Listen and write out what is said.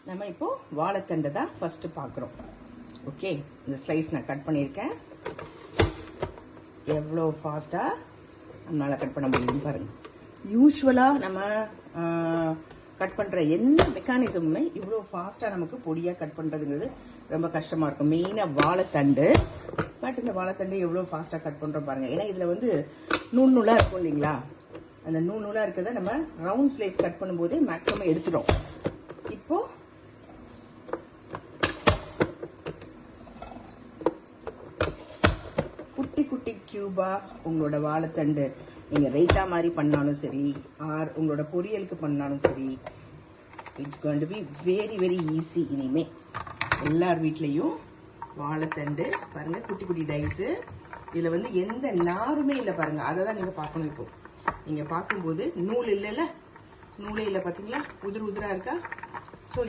நம்ம இப்போ வாழைத்தண்டை தான் ஃபர்ஸ்ட் பார்க்குறோம். ஓகே, இந்த ஸ்லைஸ் நான் கட் பண்ணியிருக்கேன். எவ்வளோ ஃபாஸ்ட்டாக நம்மளால் கட் பண்ண முடியும்னு பாருங்கள். யூஸ்வலாக நம்ம கட் பண்ணுற எந்த மெக்கானிசமுமே இவ்வளோ ஃபாஸ்ட்டாக நமக்கு பொடியாக கட் பண்ணுறதுங்கிறது ரொம்ப கஷ்டமாக இருக்கும். மெயினாக வாழைத்தண்டு. பட் இந்த வாழைத்தண்டு எவ்வளோ ஃபாஸ்ட்டாக கட் பண்ணுறோம் பாருங்கள். ஏன்னா இதில் வந்து நூலாக இருக்கும் இல்லைங்களா, அந்த நூலாக இருக்கிறத நம்ம ரவுண்ட் ஸ்லைஸ் கட் பண்ணும்போதே மேக்ஸிமம் எடுத்துடும். இப்போது குட்டி குட்டி க்யூபாக உங்களோட வாழைத்தண்டு நீங்கள் ரைத்தா மாதிரி பண்ணாலும் சரி, ஆர் உங்களோட பொரியலுக்கு பண்ணாலும் சரி, it's going to be very very easy. இனிமே எல்லார் வீட்லேயும் வாழைத்தண்டு பாருங்கள், குட்டி குட்டி டைஸு. இதில் வந்து எந்த நாருமே இல்லை பாருங்கள். அதை தான் நீங்கள் பார்க்கணும். இப்போ நீங்கள் பார்க்கும்போது நூல் இல்லைல்ல, நூலே இல்லை பார்த்தீங்களா, உதிராக இருக்கா.